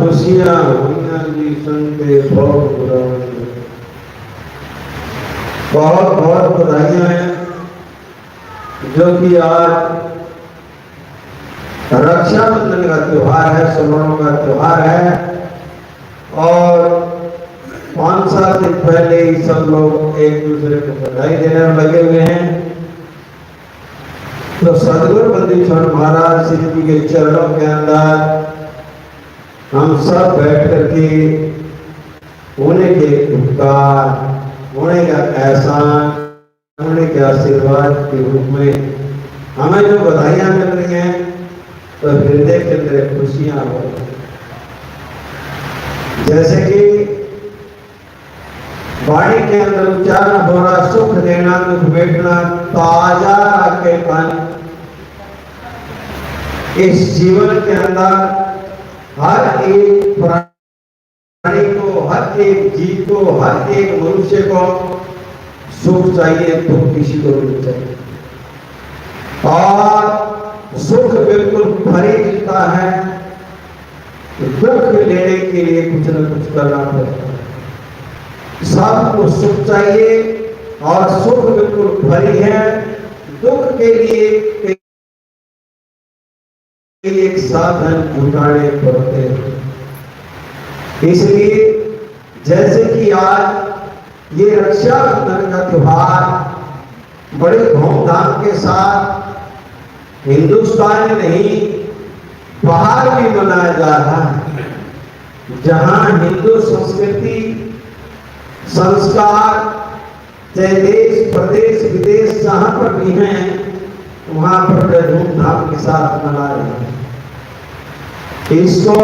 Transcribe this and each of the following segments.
खुशियां हुई जी संते बहुत बहुत बधाइयां हैं जो कि आज रक्षाबंधन का त्योहार है, श्रवणों का त्योहार है। और 5-7 दिन पहले ही सब लोग एक दूसरे को बधाई देने में लगे हुए हैं। तो सदगुरु बंदीश्वर महाराज श्री जी के चरणों के अंदर हम सब बैठ करके उन्हीं के उपकार, उन्हीं का एहसान, उन्हीं के आशीर्वाद के रूप में हमें जो बधाइयां मिल रही हैं तो हृदय के अंदर खुशियां हो रही हैं। जैसे कि वाणी के अंदर उच्चारण हो रहा, सुख देना दुख बैठना ताजा के पानी। इस जीवन के अंदर हर एक प्राणी को, हर एक जीव को, हर एक मनुष्य को सुख चाहिए तो किसी को नहीं चाहिए। और सुख बिल्कुल भरी मिलता है, दुख लेने के लिए कुछ न कुछ करना पड़ता है। सबको सुख चाहिए और सुख बिल्कुल भरी है, दुख के लिए एक साधन जुटाने पड़ते हैं। इसलिए जैसे कि आज ये रक्षाबंधन का त्योहार बड़े धूमधाम के साथ हिंदुस्तान में नहीं बाहर भी मनाया जा रहा है, जहां हिंदू संस्कृति संस्कार चाहे देश प्रदेश विदेश जहां पर भी हैं वहां पर बड़े धूमधाम के साथ मना रहे हैं। इसको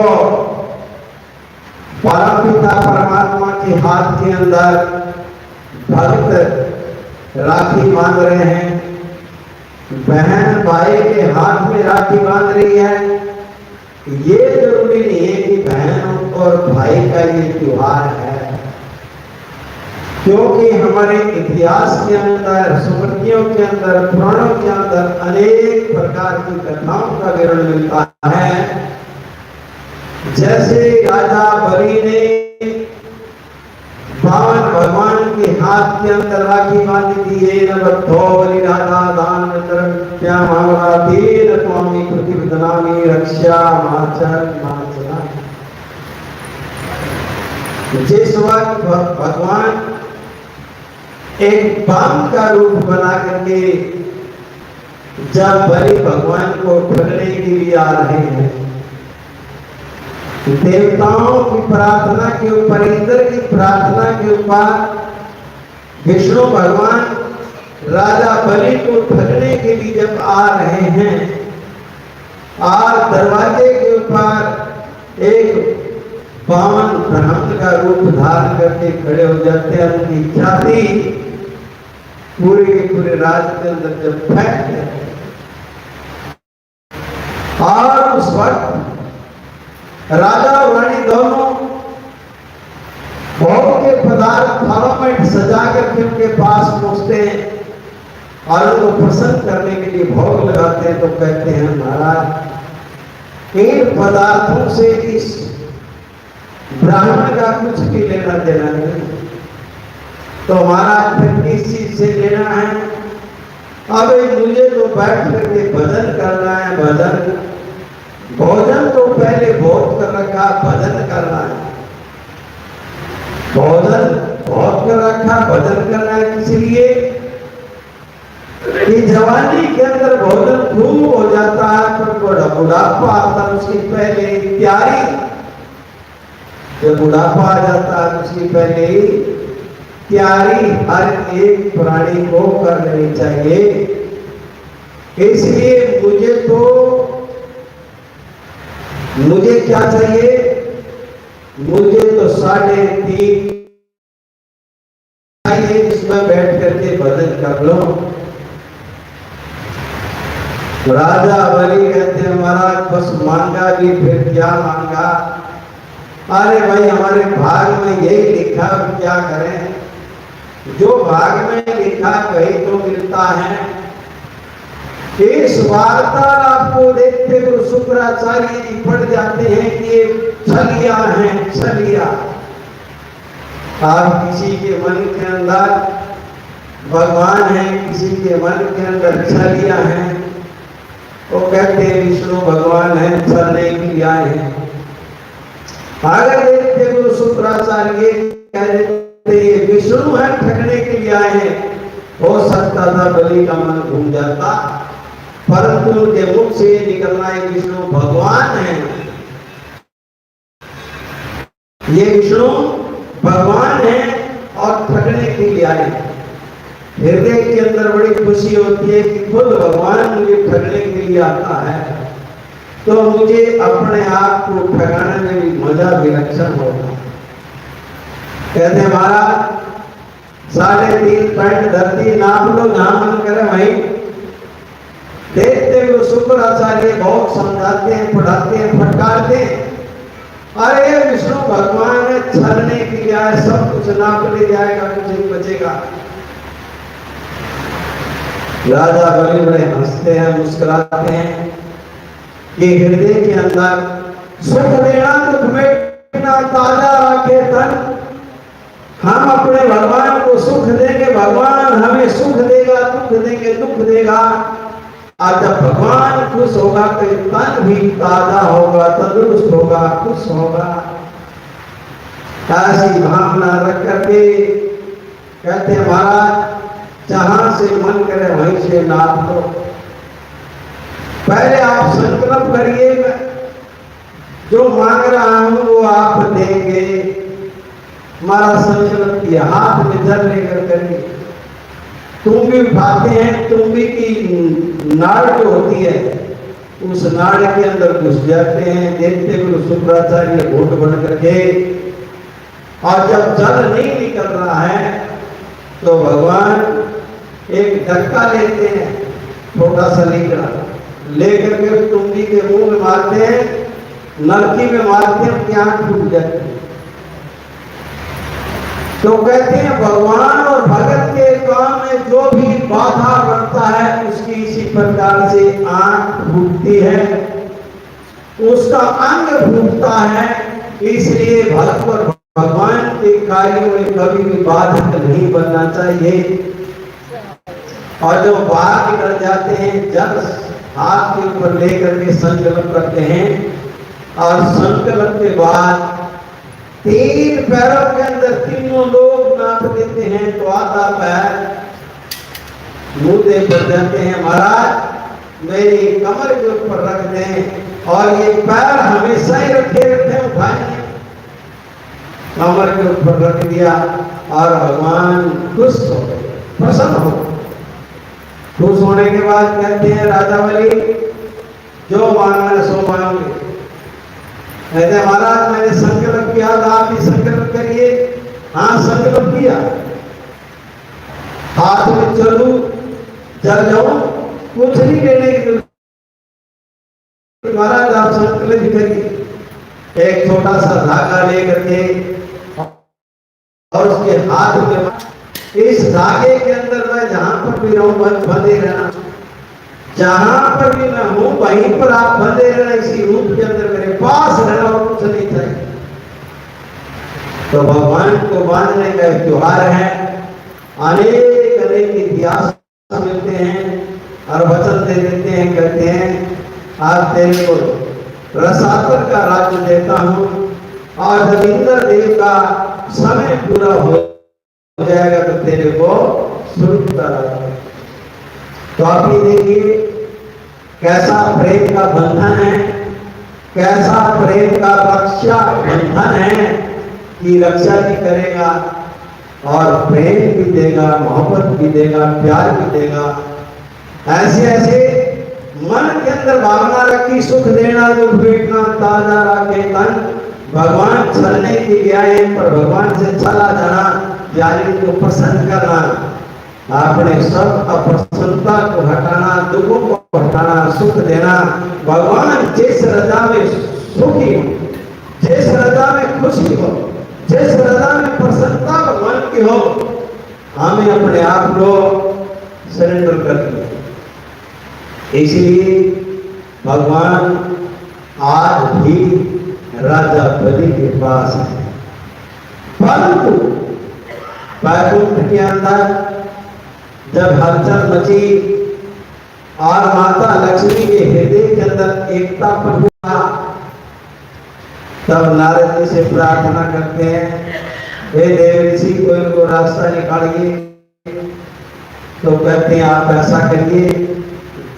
परमपिता परमात्मा के हाथ के अंदर भक्त राखी बांध रहे हैं, बहन भाई के हाथ में राखी बांध रही है। ये जरूरी नहीं है कि बहन और भाई का ये त्योहार है, क्योंकि हमारे इतिहास के अंदर, स्मृतियों के अंदर, पुराणों के अंदर अनेक प्रकार की कथाओं का विवरण मिलता है। जैसे राजा बलि ने रावण भगवान के हाथ के अंदर राखी बांधी थी, ये नवद्धो बलि राजा दान क्या मामला तीन स्वामी प्रतिपदनामी रक्षा माचल माचला। जिस वक्त भगवान एक बाम का रूप बना करके जब बलि भगवान को ठगने के लिए आ रहे हैं, देवताओं की प्रार्थना के ऊपर, इंद्र की प्रार्थना के ऊपर विष्णु भगवान राजा बलि को ठगने के लिए जब आ रहे हैं और दरवाजे के ऊपर एक बावन ब्रह्म का रूप धारण करके खड़े हो जाते हैं। उनकी छाती पूरे के पूरे राज्य के अंदर जब फैल जाते और उस वक्त राजा और रानी दोनों भोग के पदार्थ थालों में सजा करके उनके पास पहुंचते हैं और उनको प्रसन्न करने के लिए भोग लगाते हैं। तो कहते हैं महाराज इन पदार्थों से इस ब्राह्मण का कुछ भी लेना देना नहीं, तो महाराज फिर किस चीज से लेना है? अब मुझे तो बैठ करके भजन करना है, भजन भोजन तो पहले भोग कर रखा, भजन करना है। भोजन भोग कर रखा, भजन करना है। किस लिए? कि जवानी के अंदर भोजन खूब हो जाता है, तो बुढ़ापा आता है उसकी पहले तैयारी। जब बुढ़ापा आ जाता है उसकी पहले तैयारी हर एक प्राणी को कर लेनी चाहिए। इसलिए मुझे क्या चाहिए? मुझे तो 3.5 चाहिए, जिसमें बैठ करके भजन कर लो। राजा बलि कहते हैं महाराज बस मांगा भी फिर क्या मांगा? अरे भाई हमारे भाग में यही लिखा, क्या करें? जो भाग में लिखा कहीं तो मिलता है। इस वार्तालाप को देखते हुए शुक्राचार्य जी पड़ जाते हैं कि ये छलिया है, छलिया। आप किसी के मन के अंदर भगवान है, किसी के मन के अंदर छलिया है, वो कहते हैं विष्णु भगवान है, छलने के लिए आए हैं। अगर देखते गुरु शुक्राचार्य कह देते ये विष्णु है, ठगने के लिए आए हैं, हो सकता था बलि का मन घूम जाता, परंतु उनके मुख से निकलना है विष्णु भगवान है, ये विष्णु भगवान है और ठगने के लिए आए। हृदय के अंदर बड़ी खुशी होती है कि खुद भगवान मुझे ठगने के लिए आता है, तो मुझे अपने आप को ठगाने में भी मजा विलक्षण होगा। कहते महाराज 3.5 पैंट धरती नाप लो, जहां मन करे वहीं। देखते हुए शुक्राचार्य बहुत समझाते हैं, पढ़ाते हैं, फटकारते हैं, अरे विष्णु भगवान छलने के लिए आए, सब कुछ नाप ले जाएगा, कुछ नहीं बचेगा। राजा बड़े बड़े हंसते हैं, मुस्कुराते हैं कि हृदय के अंदर सुख देना, दुख मिटना, ताजा रखे तन। हम अपने भगवान को सुख देंगे, भगवान हमें सुख देगा, दुख देंगे, दुख देगा। और जब भगवान खुश होगा तो तन भी ताजा होगा, तंदुरुस्त होगा, खुश होगा। ऐसी भावना रख करके कहते हैं महाराज जहां से मन करे वहीं से नाप लो। पहले आप संकल्प करिए, जो मांग रहा हूं वो आप देंगे। हमारा संकल्प किया, हाथ में जल लेकर करिए। तुम्बी उठाते हैं, तुम्बी की नाड़ जो होती है उस नाड़ के अंदर घुस जाते हैं। देखते हुए शुक्राचार्य घोट बन करके, और जब जल नहीं निकल रहा है तो भगवान एक धक्का लेते हैं, छोटा सा लेकर के तुम्बी के मुंह में मारते हैं, नलकी में मारते हैं, उनकी आंख टूट जाती है। तो कहते हैं भगवान और भगत के काम में जो भी बाधा बनता है उसकी इसी प्रकार से आंख फूटती है, उसका अंग फूटता है। इसलिए भक्त और भगवान के कार्यों में कभी भी बाधक नहीं बनना चाहिए। और जो बाहर निकल जाते हैं, जब हाथ के ऊपर लेकर के संकल्प करते हैं, और संकल्प के बाद 3 पैरों के अंदर तीनों लोग नाप देते हैं, तो आधा पैर मुद्दे पर जाते हैं, महाराज मेरी कमर के ऊपर रख दें, और ये पैर हमेशा ही रखे उठाएंगे। कमर के ऊपर रख दिया और भगवान खुश हो गए, प्रसन्न हो गए। खुश होने के बाद कहते हैं राजा बलि जो मांगना है सो मांगे। कहते महाराज मैंने संकल्प किया था, आप भी संकल्प करिए। हाँ संकल्प किया, हाथ में चलू चल जाऊं, कुछ नहीं लेने के लिए। महाराज आप संकल्प करिए। एक छोटा सा धागा लेकर के और उसके हाथ में, इस धागे के अंदर मैं जहां पर भी रहूं बंधे रहना, जहां पर भी मैं हूं वहीं पर आप बंधे रहना, इसी रूप के अंदर मेरे पास रहना, और कुछ नहीं चाहिए। तो भगवान को बांधने का एक त्योहार है। अनेक अनेक इतिहास मिलते हैं और वचन दे देते हैं, कहते हैं आज तेरे को रसातल का राज्य देता हूं, और जब इंद्र देव का समय पूरा हो जाएगा तो तेरे को स्वर्ग का राज्य। तो आप ये देखिए कैसा प्रेम का बंधन है, कैसा प्रेम का रक्षा बंधन है कि रक्षा भी करेगा और प्रेम भी देगा, मोहब्बत भी देगा, प्यार भी देगा। ऐसे ऐसे मन के अंदर भावना रखी, सुख देना, दुख भेटना, ताजा रखे तन। भगवान छलने के लिए आए, पर भगवान से छला जाना यानी को प्रसन्न करना, अपने सब अप्रसन्नता को हटाना, दुखों को हटाना, सुख देना। भगवान जिस रजा में सुखी हो, जिस रजा में खुशी हो, जिस रजा में प्रसन्नता भगवान की हो, हमें अपने आप को सरेंडर कर दिया। इसलिए भगवान आज भी राजा बलि के पास है। परंतु वैकुंठ के अंदर जब हलचल मची और माता लक्ष्मी के हृदय के अंदर एकता पर हुआ, तब नारद जी से प्रार्थना करते हैं, हे देव ऋषि को इनको रास्ता निकालिए। तो कहते हैं आप ऐसा करिए,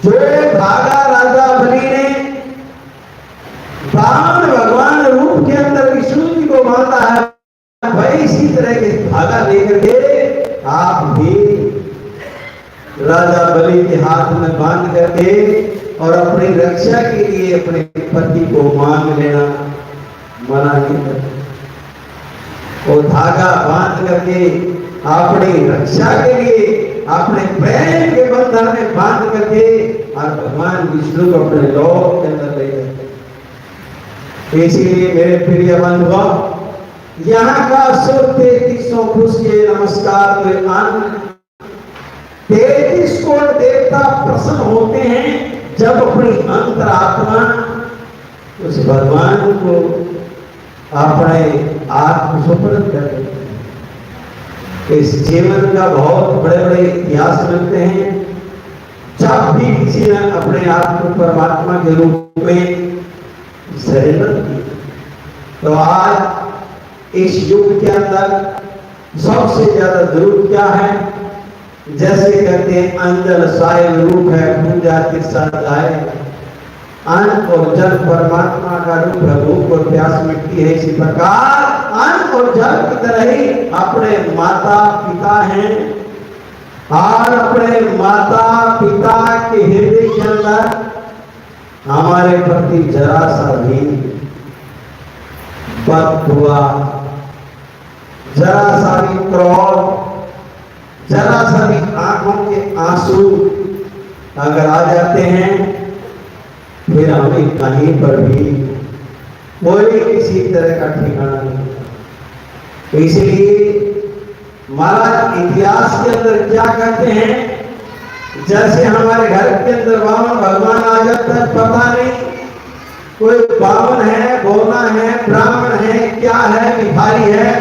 जो भागा राजा बलि ने ब्राह्मण भगवान रूप के अंदर विष्णु जी को मानता है, वही इसी तरह के धागा लेकर के आप भी राजा बलि के हाथ में बांध करके और अपनी रक्षा के लिए अपने पति को मांग लेना मना नहीं करते। वो धागा बांध करके अपनी रक्षा के लिए अपने प्रेम के बंधन में बांध करके और भगवान विष्णु को अपने लोक के अंदर ले जाते। इसीलिए मेरे प्रिय बंधुओं, यहाँ का सुर 33 पुरुष के नमस्कार के अन्न 33 कोटि देवता प्रसन्न होते हैं जब अपनी अंतरात्मा उस भगवान को अपने आत्म सुपुर्द कर देते हैं। इस जीवन का बहुत बड़े बड़े इतिहास मिलते हैं। जब भी किसी ने अपने आप को परमात्मा के रूप में सरेंडर किया, तो आज इस युग के अंदर सबसे ज्यादा जरूरत क्या है? जैसे कहते हैं अंजल सायल रूप है पूजा के साथ आए, अन्न और जल परमात्मा का रूप है, भूख और प्यास मिटती है। इसी प्रकार अन्न और जल की तरह ही अपने माता पिता हैं और अपने माता पिता के हृदय के अंदर हमारे प्रति जरा सा भी पद हुआ, जरा सा भी क्रोध, जरा सा भी आंखों के आंसू अगर आ जाते हैं, फिर हमें कहीं पर भी कोई किसी तरह का ठिकाना नहीं। इसलिए महाराज इतिहास के अंदर क्या कहते हैं, जैसे हमारे घर के अंदर वामन भगवान आ जाता है, पता नहीं कोई बावन है, बोना है, ब्राह्मण है, क्या है, भिखारी है,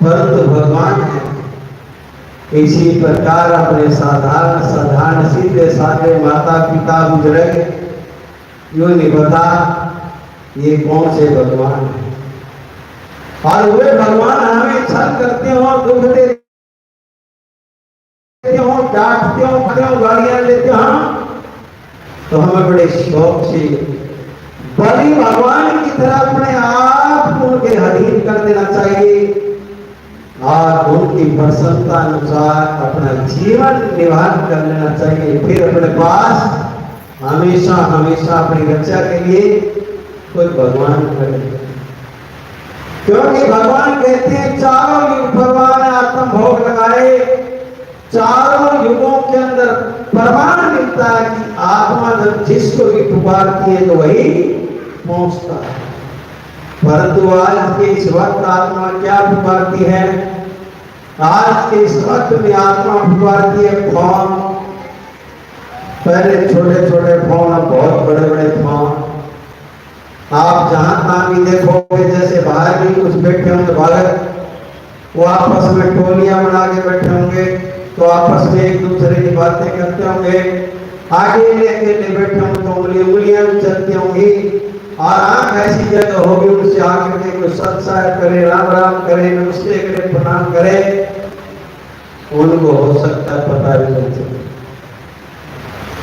परंतु भगवान है। इसी प्रकार अपने साधारण सीधे साधे माता पिता गुजरे, यूं नहीं पता ये कौन से भगवान है, और वे भगवान हमें छल करते हो, दुख देते हो, डांटते हो, गालियां लेते हो, तो हमें बड़े शौक से बलि भगवान की तरह अपने आप को उनके अधीन कर देना चाहिए और उनकी प्रसन्नता अनुसार अपना जीवन निर्वाह कर लेना चाहिए। फिर अपने पास हमेशा हमेशा अपनी रक्षा के लिए कोई भगवान करे, क्योंकि भगवान कहते हैं चारों युग भगवान आत्म भोग लगाए, चारों युगों के अंदर प्रमाण मिलता है कि आत्मा जब जिसको भी पुकारती है तो वही पहुंचता है। परंतु आज के इस वक्त आत्मा क्या पुकारती है? आज के इस वक्त में आत्मा पुकारती है फोन। पहले छोटे छोटे फोन, अब बहुत बड़े बड़े फोन। आप जहां तहां भी देखोगे, जैसे बाहर भी कुछ बैठे होंगे बालक, वो आपस में टोलियां बना के बैठे होंगे, तो आपस में एक दूसरे की बातें करते होंगे। आगे अकेले बैठे होंगे तो उंगलियां भी चलती होंगी, और आंख ऐसी जगह होगी उनसे आगे के कोई सत्संग करे, राम राम करे, नमस्ते करे, प्रणाम करे, उनको हो सकता है पता भी नहीं चले।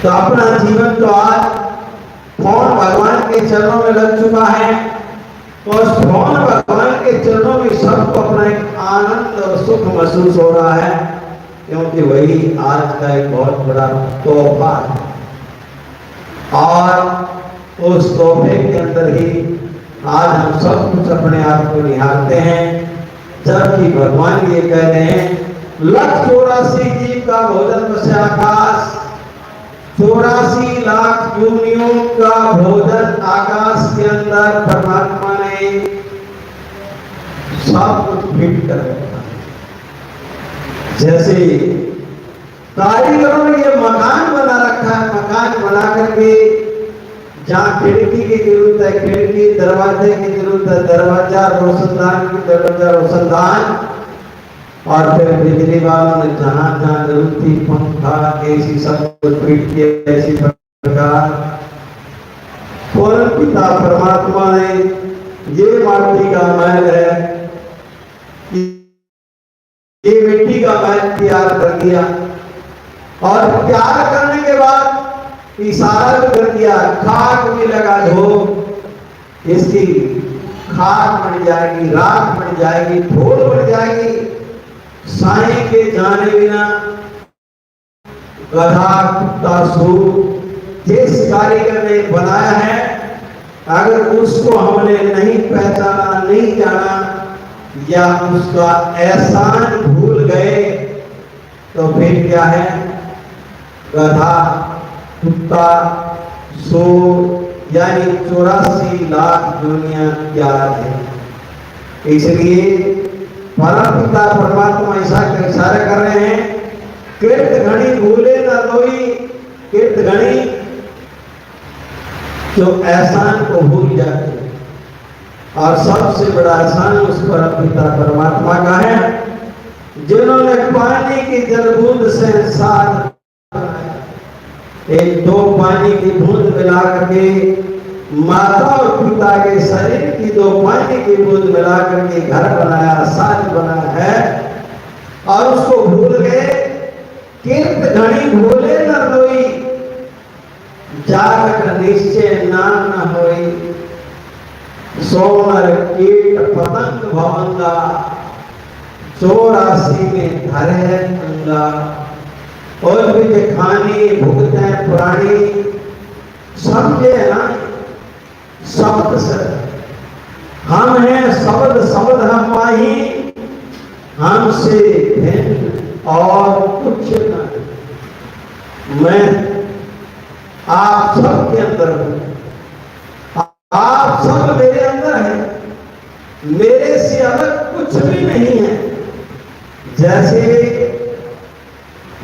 तो अपना जीवन तो आज फोन भगवान के चरणों में लग चुका है, और फोन भगवान के चरणों में सबको अपना एक आनंद और सुख महसूस हो रहा है, क्योंकि वही आज का एक बहुत बड़ा तोहफा है। और उस तोहफे के अंदर ही आज हम सब कुछ अपने आप को निहारते हैं, जबकि भगवान ये कह रहे हैं 184 जीव का भोजन बसे आकाश, 84 लाख योनियों का भोजन आकाश के अंदर परमात्मा ने सब कुछ फिट कर रखा। जैसे कारीगरों ने ये मकान बना रखा है, मकान बना करके जहाँ खिड़की की जरूरत है खिड़की, दरवाजे की जरूरत है दरवाजा, रोशनदान की दरवाजा रोशनदान, और फिर बिजली वालों ने जहाँ जहाँ जरूरत थी पंखा एसी सब कुछ फिट किया। ऐसी प्रकार परम पिता परमात्मा ने ये माटी का महल है, ये मिट्टी का महल तैयार कर दिया, और तैयार करने के बाद इशारा भी कर दिया, खाक भी लगा धो, इसकी खाक बन जाएगी, राख बन जाएगी, धूल बन जाएगी, साई के जाने बिना गधा कुत्ता सूर जिस कारीगर ने बनाया है अगर उसको हमने नहीं पहचाना, नहीं जाना, या उसका एहसान भूल गए तो फिर क्या है, गधा कुत्ता सूर यानी 84 लाख दुनिया क्या है। इसलिए परम पिता परमात्मा ऐसा इशारा कर रहे हैं, कीर्त घड़ी भूले न कोई, कीर्त घड़ी जो एहसान को भूल जाते हैं, और सबसे बड़ा एहसान उस परम पिता परमात्मा का है जिन्होंने पानी की जलबूंद से इंसान, एक दो पानी की बूंद मिला करके माता और पिता के शरीर की दो पानी की बूंद मिला करके घर बनाया, साज बनाया है, और उसको भूल गए। कीर्त घड़ी भूले न रोई, जागत निश्चय नाम न होई, सोमर कीट पतंग भवंगा, 84 में धरे अंगा, और भी खानी भुगते पुरानी, समझे ना शब्द से हम हैं, शब्द शब्द हम माही, हमसे भिन्न और कुछ नहीं। मैं आप सब के अंदर हूं, आप सब मेरे अंदर हैं, मेरे से अलग कुछ भी नहीं है। जैसे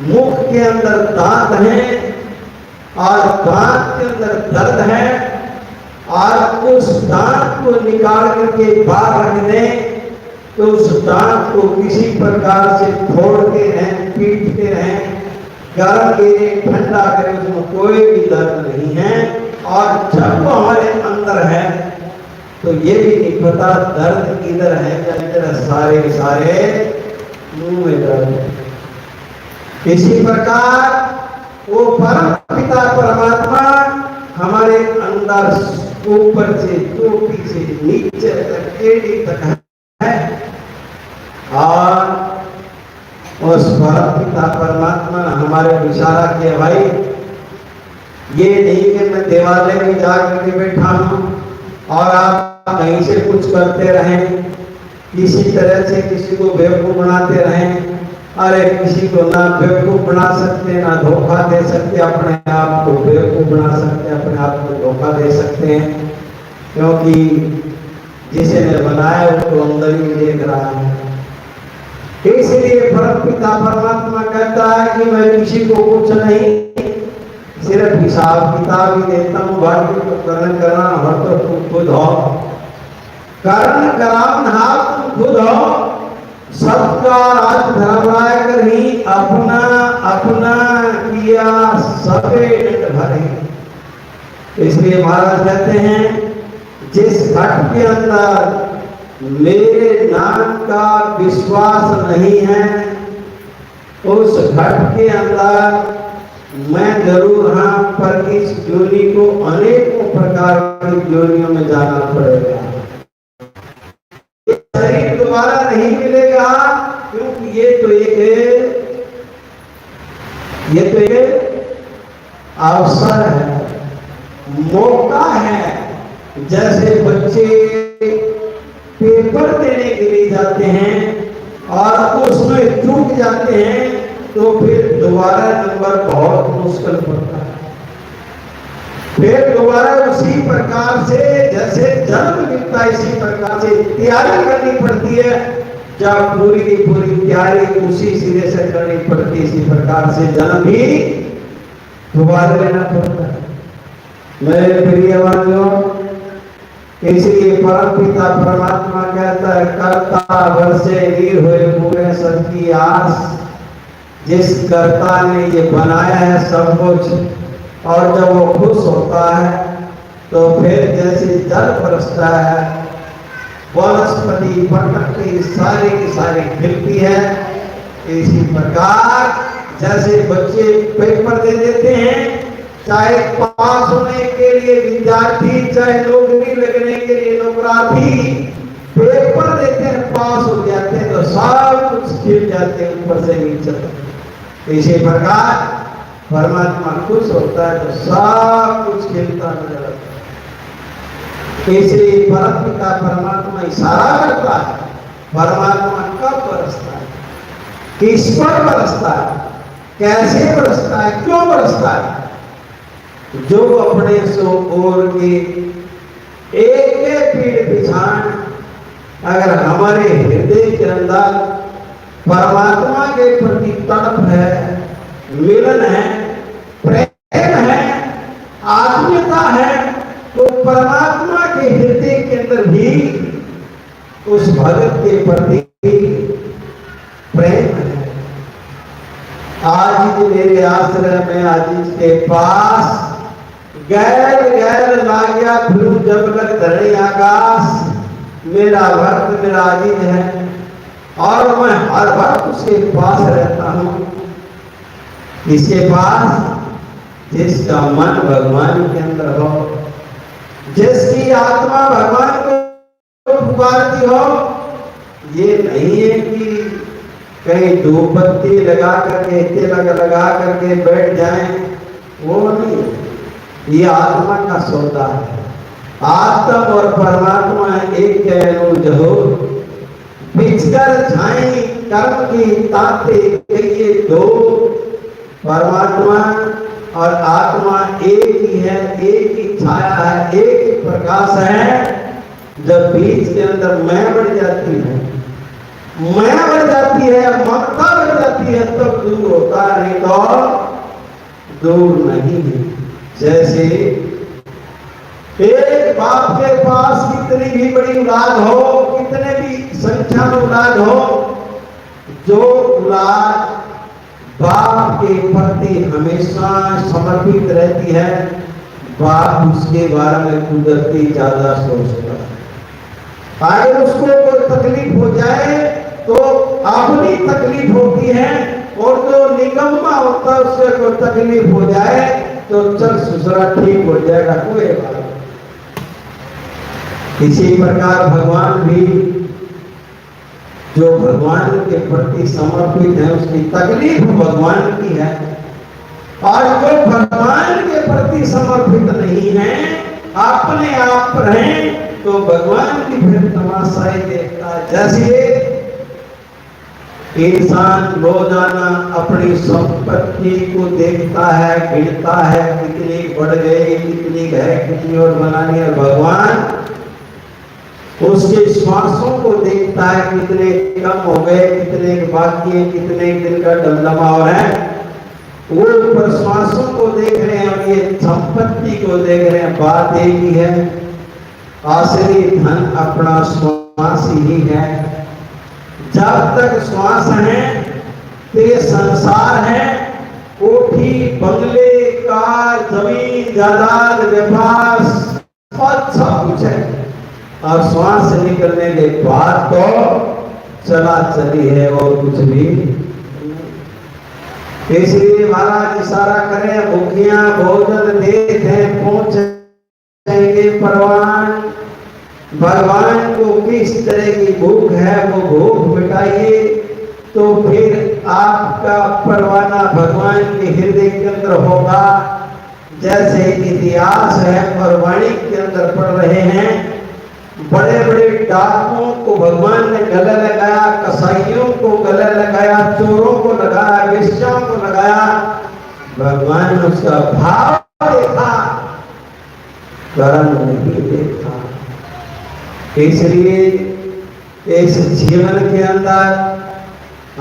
मुख के अंदर दांत हैं और दांत के अंदर दर्द है, और उस दांत को निकाल करके बाहर रख दें तो उस दांत को किसी प्रकार से फोड़ते रहें, पीटते रहें, गर्म करें, ठंडा करें, उसमें कोई भी दर्द नहीं है। और जब वो हमारे अंदर है तो ये भी नहीं पता दर्द किधर है, इधर सारे सारे मुंह में दर्द है। इसी प्रकार वो परम पिता परमात्मा हमारे अंदर ऊपर से टोपी से नीचे तक एड़ी तक है, और उस परम पिता परमात्मा ने हमारे इशारा किया, भाई ये नहीं कि मैं देवालय में जाकर के बैठा हूं और आप कहीं से कुछ करते रहें, किसी तरह से किसी को बेवकूफ बनाते रहें। अरे किसी को ना बेवकूफ बना सकते, ना धोखा दे सकते, अपने आप को बेवकूफ बना सकते, अपने आप को धोखा दे सकते हैं, क्योंकि जिसे ने बनाया वो तो अंदर ही देख रहा है। इसलिए परम पिता परमात्मा कहता है कि मैं किसी को कुछ नहीं, सिर्फ हिसाब किताब ही देता हूँ, बाकी तो करण करना हो तो तुम खुद हो, करण करावनहार तुम खुद हो, सबका राज धर्मराय कर ही अपना अपना किया सबे भरे। इसलिए महाराज कहते हैं जिस घट के अंदर मेरे नाम का विश्वास नहीं है उस घट के अंदर मैं जरूर हाँ, पर इस योनि को अनेकों प्रकार की योनियों में जाना पड़ेगा। शरीर दोबारा नहीं मिलेगा, क्योंकि ये तो एक अवसर है, मौका है। जैसे बच्चे पेपर देने के लिए जाते हैं और उसमें चूक जाते हैं तो फिर दोबारा नंबर बहुत मुश्किल पड़ता है। फिर दोबारा उसी प्रकार से जैसे जन्म मिलता है इसी प्रकार से तैयारी करनी पड़ती है, जब पूरी की पूरी तैयारी उसी सिरे से करनी पड़ती है, इसी प्रकार से जन्म भी दोबारा लेना पड़ता है। मेरे प्रिय बंधुओं, इसलिए परम पिता परमात्मा कहता है, कर्ता वर्षे नीर हुए पूरे सबकी आस। जिस कर्ता ने ये बनाया है सब कुछ, और जब वो खुश होता है तो फिर जैसे जल बरसता है, वनस्पति पटक की सारी खिलती है, इसी प्रकार जैसे बच्चे पेपर दे देते हैं, चाहे पास होने के लिए विद्यार्थी, चाहे नौकरी लगने के लिए नौकरार्थी पेपर देते हैं, पास हो जाते हैं तो सब कुछ खिल जाते हैं ऊपर से नीचे तक। इसी प्रकार परमात्मा खुश होता है तो सब कुछ खिलता नजर आता है। इसलिए परम पिता परमात्मा इशारा करता है, परमात्मा कब बरसता है, किस पर बरसता है, कैसे बरसता है, क्यों बरसता है। जो अपने सो ओर के एक पीड़ पिछाड़ अगर हमारे हृदय के अंदर परमात्मा के प्रति तड़प है, मिलन है, प्रेम है, आत्मीयता है, तो परमात्मा के हृदय के अंदर भी उस भगत के प्रति प्रेम है। आज मेरे आश्रय में आज के पास गैर लाग्या फिरू जब लग धरणी आकाश, मेरा भक्त मेरा अजीज है और मैं हर वक्त उसके पास रहता हूँ। इसके पास जिसका मन भगवान के अंदर हो, जिसकी आत्मा भगवान को पुकारती हो, ये नहीं है कि कहीं धूप बत्ती लगा करके तिलक लगा करके बैठ जाएं, वो नहीं। ये आत्मा का सौदा है। आत्मा और परमात्मा एक अनुज हो, बिछकर छाई कर्म की ताते ये दो। परमात्मा और आत्मा एक ही है, एक ही छाया है, एक ही प्रकाश है। जब बीच के अंदर मैं बढ़ जाती है, मैं बढ़ जाती है, ममता बढ़ जाती है, तब दूर होता है, नहीं तो दूर नहीं है। जैसे एक बाप के पास कितनी भी बड़ी औलाद हो, कितने भी संख्या में औलाद हो, जो औलाद बाप के प्रति हमेशा समर्पित रहती है, बाप उसके बारे में कुदरती ज्यादा सोचता है। अगर उसको कोई तकलीफ हो जाए तो अपनी तकलीफ होती है, और जो निकम्मा होता है उससे कोई तकलीफ हो जाए तो चल ससुरा ठीक हो जाएगा, कोई बात नहीं। इसी प्रकार भगवान भी जो भगवान के प्रति समर्पित है, उसकी तकलीफ भगवान की है, और जो भगवान के प्रति समर्पित नहीं है, अपने आप पर है, तो भगवान की फिर तमाशा ही देखता है। जैसे इंसान रोजाना अपनी संपत्ति को देखता है, गिनता है, कितनी बढ़ गई, कितनी है, कितनी और बनानी है। भगवान उसके श्वासों को देखता है, कितने कम हो गए, कितने बाकी है, कितने दिन का दमदमा और है। वो ऊपर श्वासों को देख रहे हैं और ये संपत्ति को देख रहे हैं। बात एक ही है, असली धन अपना श्वास ही है। जब तक श्वास है तो ये संसार है, कोठी बंगले कार जमीन जायदाद व्यापार सब कुछ है, और श्वास निकलने के बाद तो चला चली है और कुछ भी। इसलिए महाराज इशारा करें, भूखियां भोजन देते पहुंचेंगे परवान। भगवान को किस तरह की भूख है वो भूख मिटाइए, तो फिर आपका परवाना भगवान के हृदय के अंदर होगा। जैसे इतिहास है और वाणी के अंदर पढ़ रहे हैं, बड़े बड़े डाकुओं को भगवान ने गले लगाया, कसाईयों को गले लगाया, चोरों को लगाया, वेश्याओं को लगाया। भगवान ने उसका भाव देखा, कर्म नहीं देखा। इसलिए इस जीवन के अंदर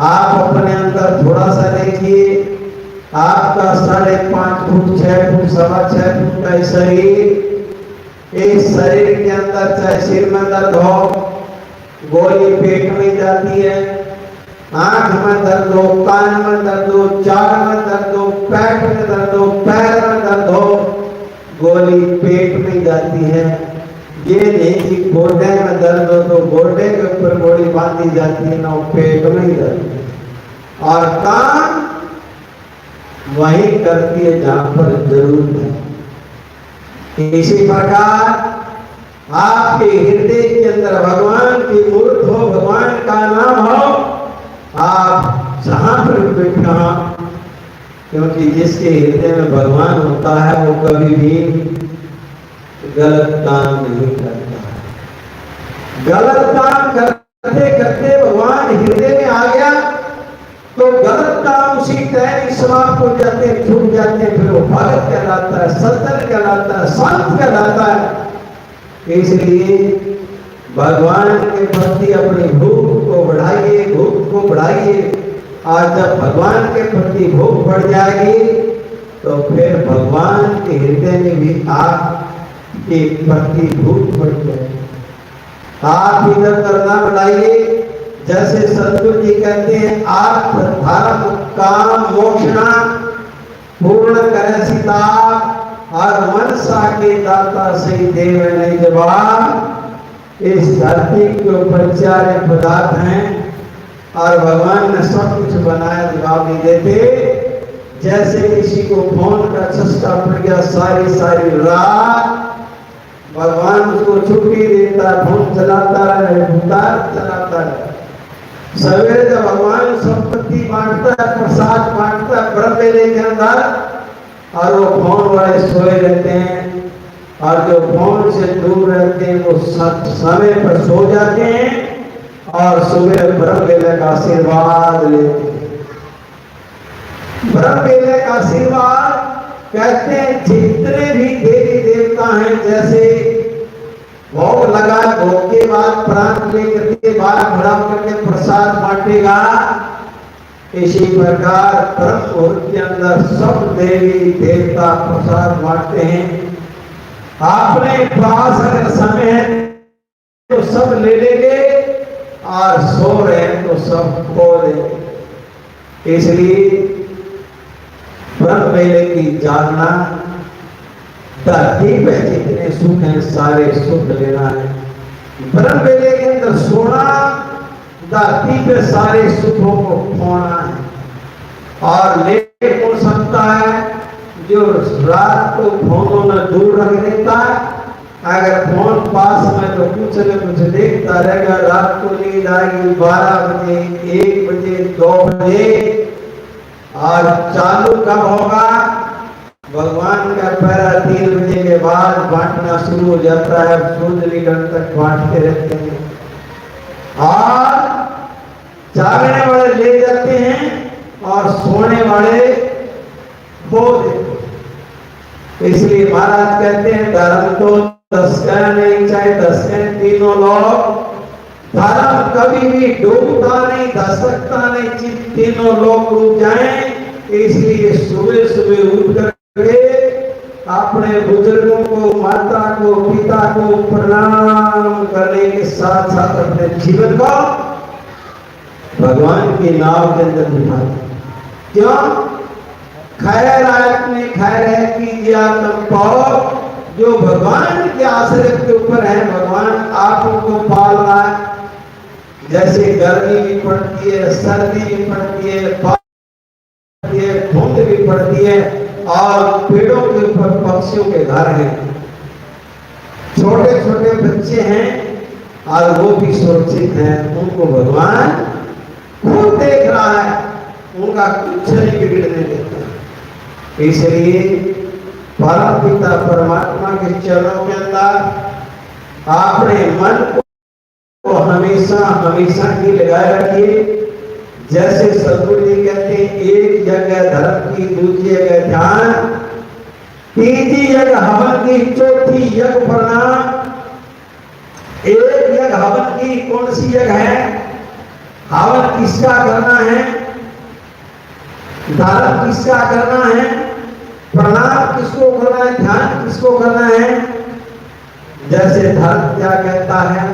आप अपने अंदर थोड़ा सा देखिए, आपका 5.5 फुट 6 फुट 6.25 फुट का शरीर, इस शरीर के अंदर चाहे सिर में दर्द हो, गोली पेट में जाती है, आंख में दर्द हो, कान में दर्द हो, जाड़ में दर्द हो, पेट में दर्द हो, पैर में दर्द हो, गोली पेट में जाती है। ये नहीं कि गोडे में दर्द हो तो गोडे के ऊपर गोली बांधी जाती है, ना पेट में ही दर्द है। और काम वही करती है जहां पर जरूरत है। इसी प्रकार आपके हृदय के अंदर भगवान की मूर्त हो, भगवान का नाम हो, आप जहां पर बैठा, क्योंकि जिसके हृदय में भगवान होता है वो कभी भी गलत काम नहीं करता है। गलत काम करते करते भगवान हृदय में आ गया तो गलत काम उसी टाइम समाप्त हो जाते हैं, छूट जाते हैं। फिर वो भगत कहलाता है, सज्जन कहलाता है, संत कहलाता है। इसलिए भगवान के प्रति अपनी भूख को बढ़ाइए, भूख को बढ़ाइए। और जब भगवान के प्रति भूख बढ़ जाएगी तो फिर भगवान के हृदय में भी आपके प्रति भूख बढ़ जाएगी। आप इधर करना बढ़ाइए। जैसे सतगुरु जी कहते हैं, आप धर्म काम मोक्षणा पूर्ण करे सीता, और मनसा के दाता सही देव नहीं जवाब। इस धरती के ऊपर 4 पदार्थ हैं और भगवान ने सब कुछ बनाया, जवाब नहीं देते। जैसे किसी को फोन का चस्का पड़ गया, सारी रात भगवान उसको छुट्टी देता, फोन चलाता रहे, भूतार चलाता रहे। सवेरे जब भगवान संपत्ति बांटता है, प्रसाद बांटता है ब्रह्म मेले के अंदर, और वो फोन वाले सोए रहते हैं, और जो फोन से दूर रहते हैं वो समय पर सो जाते हैं और सुबह ब्रह्म मेले का आशीर्वाद लेते हैं। ब्रह्म मेले का आशीर्वाद कहते हैं जितने भी देवी देवता हैं, जैसे भोग लगा, भोग के बाद प्राण लेकर के बाद भरा करके प्रसाद बांटेगा, इसी प्रकार ब्रह्म मुहूर्त के अंदर सब देवी देवता प्रसाद बांटते हैं। आपने पास अगर समय है तो सब ले लेंगे, और सो रहे हैं तो सब खो देंगे। इसलिए ब्रह्म मेले की जागना, धरती पे जितने सुख हैं सारे सुख लेना है। ब्रह्म मेले के अंदर सोना, धरती पे सारे सुखों को खोना है। और ले कौन सकता है? जो रात को फोनों में दूर रख देता है। अगर फोन पास में तो कुछ न कुछ देखता रहेगा, रात को नींद आएगी 12 बजे, 1 बजे, 2 बजे। और चालू कब होगा? भगवान का पैरा 3 बजे के बाद बांटना शुरू हो जाता है, सूर्य निकलने तक बांटते रहते हैं। और जागने वाले ले जाते हैं और सोने वाले खो देते हैं। इसलिए महाराज कहते हैं धर्म तो 10 कहना नहीं, चाहे 10 कहें तीनों लोग, धर्म कभी भी डूबता नहीं, धसकता नहीं, तीनों लोग डूब जाएं। इसलिए सुबह सुबह उठ कर अपने बुजुर्गों को, माता को, पिता को प्रणाम करने के साथ साथ अपने जीवन को भगवान की नाव के अंदर बिठाते। क्यों? खैर आपने खैर है कीजिए तुम पाओ। जो भगवान के आश्रय के ऊपर है, भगवान आपको पाल रहा है। जैसे गर्मी भी पड़ती है, सर्दी भी पड़ती है, धुंध भी पड़ती है, और पेड़ों के ऊपर पक्षियों के घर हैं, छोटे छोटे बच्चे हैं और वो भी सुरक्षित हैं। उनको भगवान खुद देख रहा है, उनका कुछ नहीं बिगड़ने देता। इसलिए परम पिता परमात्मा के चरणों के अंदर अपने मन को हमेशा हमेशा की लगाए रखिए। जैसे सतगुरु जी कहते हैं, एक जगह धर्म की, दूसरी जगह ध्यान, तीसरी जगह हवन की, चौथी यज्ञ प्रणाम। एक यज्ञ हवन की कौन सी जगह है? हवन किसका करना है? धारण किसका करना है, प्रणाम किसको करना है, ध्यान किसको करना है। जैसे धर्म क्या कहता है,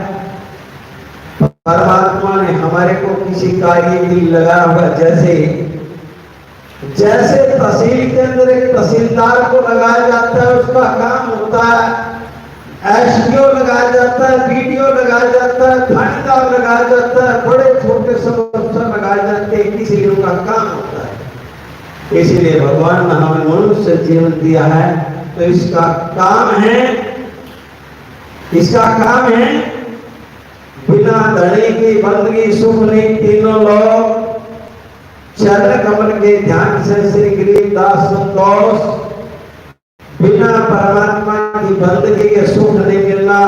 परमात्मा ने हमारे को किसी कार्य के लिए लगाया होगा। जैसे तहसील के अंदर एक तहसीलदार को लगाया जाता है, उसका काम होता है, एसडीओ लगाया जाता है, बीडीओ लगाया जाता है, थानेदार लगाया जाता है, बड़े छोटे सब अफसर लगाए जाते हैं, किसी का काम होता है। इसलिए भगवान ने हमें मनुष्य जीवन दिया है, तो इसका काम है बिना धनी की बंदगी सुख नहीं तीनों लोग, चरण कमल के ध्यान से श्री गरीबदास संतोष, बिना परमात्मा की बंदगी के सुख नहीं मिलना।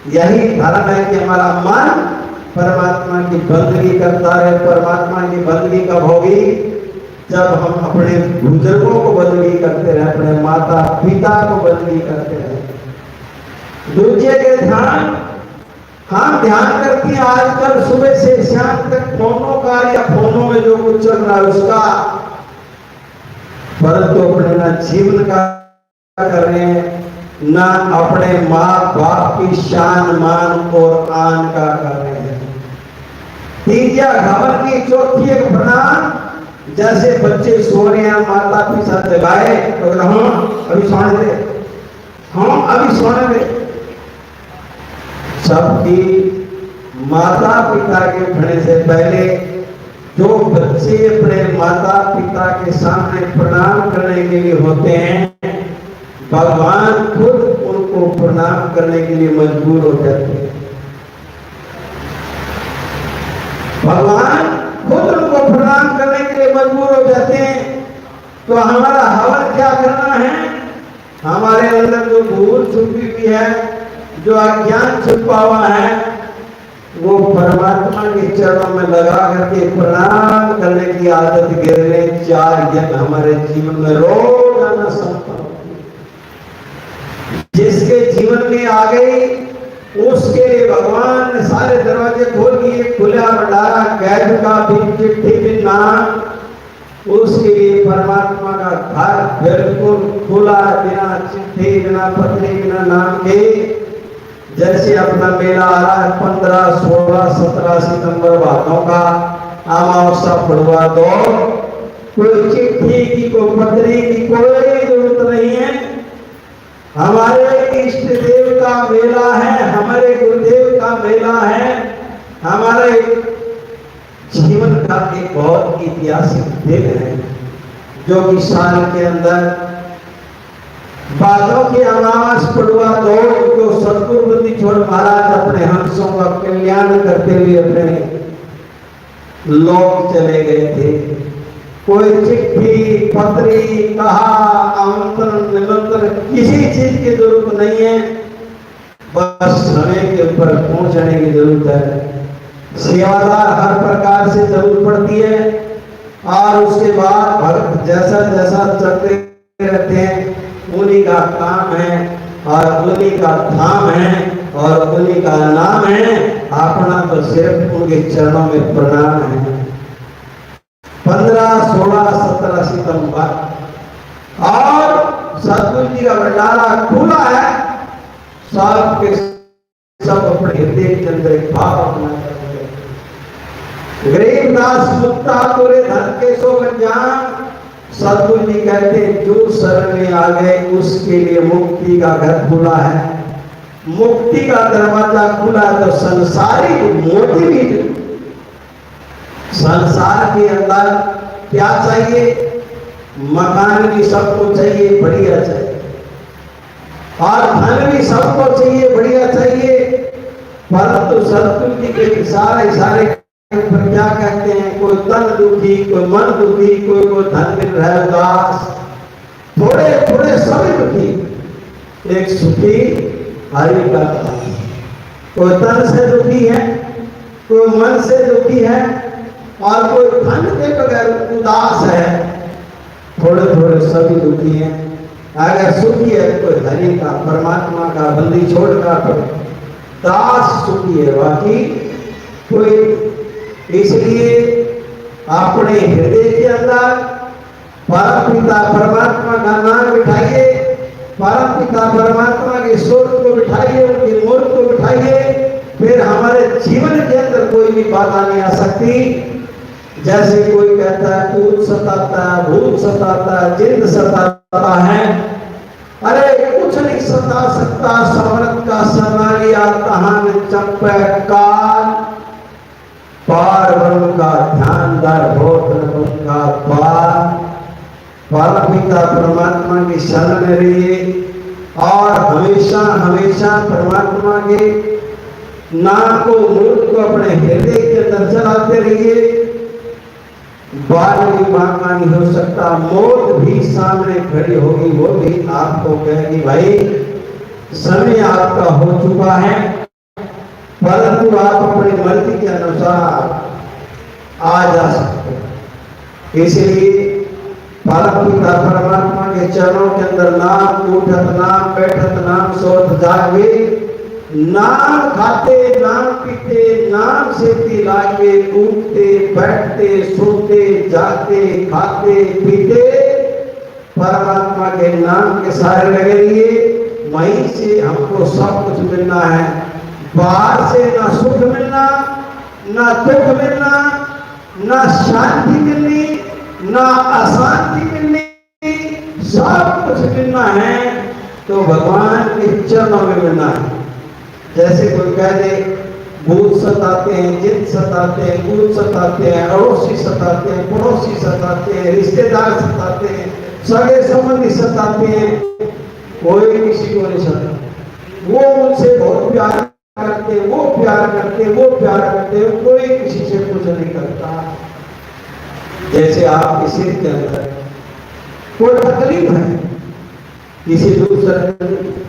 यही धर्म है कि हमारा मन परमात्मा की बंदगी करता रहे। परमात्मा की बंदगी कब होगी, जब हम अपने बुजुर्गों को बंदगी करते रहे, अपने माता पिता को बंदगी करते रहे। दूसरे के ध्यान हम ध्यान करते हैं आजकल सुबह से शाम तक फोनों का या फोनों में जो कुछ चल रहा है उसका, परंतु अपने ना जीवन का कर रहे हैं, ना अपने माँ बाप की शान मान और आन का कर रहे हैं। तीजा घबर की चौथी एक प्रणाम, जैसे बच्चे सो रहे हैं माता पिता जगाए तो अभी सोने दे, हाँ अभी सोने दे। सबकी माता पिता के उठने से पहले जो बच्चे अपने माता पिता के सामने प्रणाम करने के लिए होते हैं, भगवान खुद उनको प्रणाम करने के लिए मजबूर हो जाते हैं। भगवान खुद उनको प्रणाम करने के लिए मजबूर हो जाते हैं। तो हमारा हवन क्या करना है, हमारे अंदर जो भूल छुपी हुई है, जो अज्ञान छुपा हुआ है, वो परमात्मा के चरणों में लगा करके प्रणाम करने की आदत गिरने 4 जन हमारे जीवन में रोजाना संपन्न होती है। जिसके जीवन में आ गई उसके लिए भगवान ने सारे दरवाजे खोल दिए, खुला भंडारा कैद का भी चिट्ठी भी नाम, उसके लिए परमात्मा का घर बिल्कुल खुला, बिना चिट्ठी बिना पत्री बिना नाम के। जैसे अपना मेला आ रहा है 15, 16, 17 सितंबर भादों का, अमावस्या पड़वा दो, कोई चिट्ठी की कोई पत्री की कोई जरूरत नहीं है। हमारे इष्ट देव का मेला है, हमारे गुरुदेव का मेला है, हमारे जीवन का एक बहुत ऐतिहासिक दिन है, जो कि साल के अंदर बादों की अमावस पड़ुआ दो, जो सतगुरु छोड़ महाराज अपने हंसों का कल्याण करते हुए अपने लोग चले गए थे। कोई चिट्ठी पत्री कहा आमंत्रण निमंत्रण किसी चीज की जरूरत नहीं है, बस समय के ऊपर पहुंचने की जरूरत है। सेवादार हर प्रकार से जरूरत पड़ती है, और उसके बाद भक्त जैसा जैसा चलते रहते हैं, उन्हीं का काम है और उन्हीं का धाम है और उन्हीं का नाम है। अपना तो सिर्फ उनके चरणों में प्रणाम है। 15, 16, 17 सितंबर और सतगुरु जी का भंडारा खुला है, सब के सब अपने हृदय के अंदर एक भाव अपना गरीबदास मुक्ता पूरे धन के सो ज्ञान। सतगुरु जी कहते हैं जो शरण में आ गए उसके लिए मुक्ति का घर खुला है, मुक्ति का दरवाजा खुला। तो संसारी मोती भी, संसार के अंदर क्या चाहिए, मकान भी सबको चाहिए, बढ़िया चाहिए, और धन भी सबको चाहिए, बढ़िया चाहिए। परंतु सतगुरु जी के सारे पर क्या कहते हैं, कोई तन दुखी, कोई मन दुखी, कोई को धन मिल रहा है उदास, थोड़े थोड़े सभी दुखी, एक सुखी हरि का। कोई तन से दुखी है, कोई मन से दुखी है, और कोई धन के बगैर उदास है। थोड़े थोड़े सभी दुखी हैं। अगर सुखी है कोई हरि का, परमात्मा का, बंदी छोड़ का, दास सुखी है, बाकी कोई। इसलिए अपने हृदय के अंदर परम पिता परमात्मा का नाम बिठाइए, परम पिता परमात्मा के स्वरूप को बिठाइए, उनके मूर्त को बिठाइए, फिर हमारे जीवन के अंदर कोई भी बाधा नहीं आ सकती। जैसे कोई कहता है भूत सताता है, भूत सताता है, जिंद सताता है, अरे कुछ नहीं सता सकता। समरथ का समारिया तहान चंपे काल, पार ब्रह्म का ध्यानदार भोत का पार। परम पिता परमात्मा की शरण में रहिए और हमेशा हमेशा परमात्मा के नाम को, मूर्त को अपने हृदय के अंदर चलाते रहिए। बाल भी मांगना नहीं हो सकता, मौत भी सामने खड़ी होगी, वो भी आपको कहेगी भाई समय आपका हो चुका है, परंतु आप अपनी मर्जी के अनुसार आ जा सकते हैं। इसलिए परम पिता परमात्मा के चरणों के अंदर नाम उठत नाम बैठत नाम सोत जागे, नाम खाते नाम पीते नाम से लागे, उठते बैठते सोते जागते खाते पीते परमात्मा के नाम के सारे लगे रहिए। वहीं से हमको सब कुछ मिलना है, बाहर से ना सुख मिलना, ना दुख मिलना, ना शांति मिलनी, ना अशांति मिलनी, सब कुछ मिलना है तो भगवान के चरणों में मिलना है। जैसे कोई कह दे भूत सताते हैं, जिन सताते हैं, भूत सताते हैं, अड़ोसी सताते हैं, पड़ोसी सताते हैं, रिश्तेदार सताते हैं, सगे संबंधी सताते हैं, कोई किसी को नहीं सताता। वो उनसे बहुत प्यार करते, वो प्यार करते, वो प्यार करते, कोई किसी से कुछ नहीं करता। जैसे आपके सिर के अंदर कोई तकलीफ है, किसी दूसरे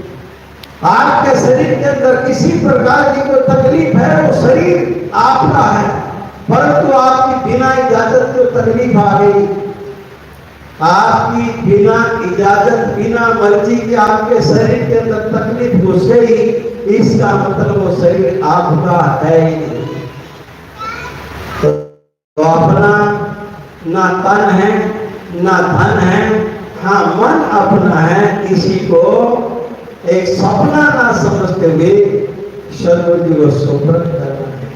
आपके शरीर के अंदर किसी प्रकार की कोई तकलीफ है, वो शरीर आपका है, परंतु आपकी बिना इजाजत को तकलीफ आ गई, आपकी बिना इजाजत बिना मर्जी के आपके शरीर के अंदर तकलीफ घुस गई, इसका मतलब वो शरीर आपका है ही नहीं। तो अपना ना तन है ना धन है, हाँ मन अपना है, इसी को एक सपना ना समझते हुए सदगुरु जी को सुप्रत करना है।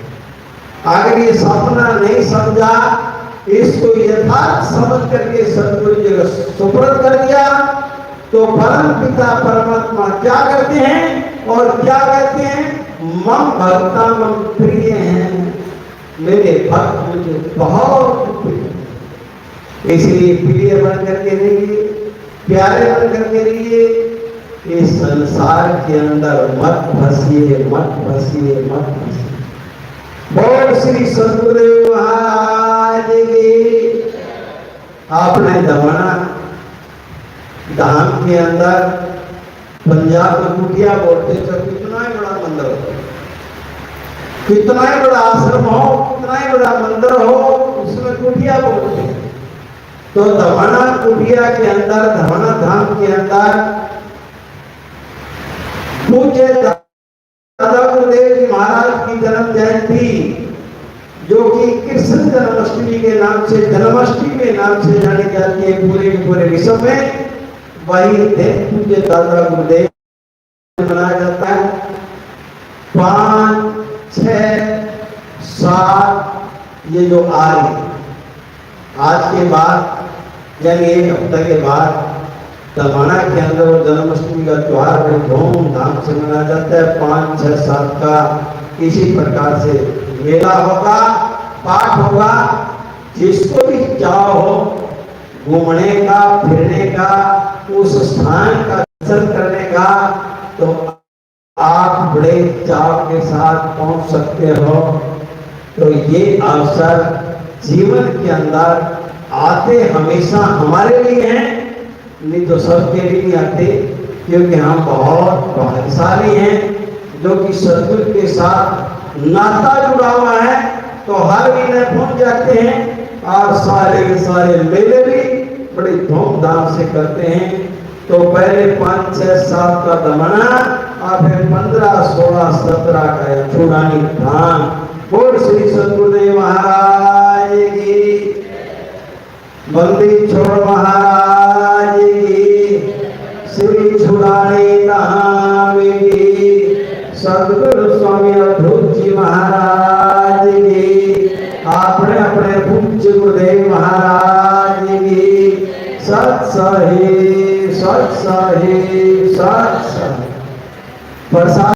अगर ये सपना नहीं समझा, इसको यथार्थ समझ करके सदगुरु जी को सुप्रत कर दिया, तो परम पिता परमात्मा क्या करते हैं और क्या कहते हैं, मम भक्ता मम प्रिय हैं, मेरे भक्त मुझे बहुत प्रिय। इसलिए प्रिय बन करके रहिए, प्यारे बन करके रहिए, इस संसार के अंदर मत फंसिए, मत फंसिए, मत फंसिए। बोल श्री सदगुरुदेव महाराज की। आपने दमना धाम के अंदर पंजाब में कुटिया बोलते तो कितना ही बड़ा मंदिर हो, कितना ही बड़ा आश्रम हो, कितना ही बड़ा मंदिर हो, उसमें कुटिया बोलते हैं। तो दमना कुटिया के अंदर, दमना धाम के अंदर पूज्य दादा गुरुदेव जी महाराज की जन्म जयंती, जो कि कृष्ण जन्माष्टमी के नाम से, जन्माष्टमी के नाम से जानी जाती है पूरे के पूरे विश्व में, वही दिन पूज्य दादा गुरुदेव मनाया जाता है। 5, 6, 7 ये जो आ रही आज के बाद यानी एक हफ्ते के बाद दमाना के अंदर वो जन्माष्टमी का त्योहार बड़े धूमधाम से मनाया जाता है। 5, 6, 7 का इसी प्रकार से मेला होगा, पाठ होगा। जिसको भी चाव हो घूमने का, फिरने का, उस स्थान का दर्शन करने का, तो आप बड़े चाव के साथ पहुंच सकते हो। तो ये अवसर जीवन के अंदर आते हमेशा हमारे लिए हैं, नहीं तो सबके लिए नहीं आते, क्योंकि हम बहुत भाग्यशाली हैं जो कि सदगुरु के साथ नाता जुड़ा हुआ है। तो हर महीने पहुंच जाते हैं और सारे के सारे मेले भी बड़े धूमधाम से करते हैं। तो पहले 5, 6, 7 का दमना और फिर 15, 16, 17 का चूड़ानी धाम। बोल श्री सदगुरुदेव महाराज की। बंदी छोड़ महाराज की, श्री छुड़ाने धाम की, सदगुरु स्वामी अवधूत जी महाराज की, अपने अपने पूज्य गुरुदेव महाराज की, सत सही सत सही सत सही। प्रसाद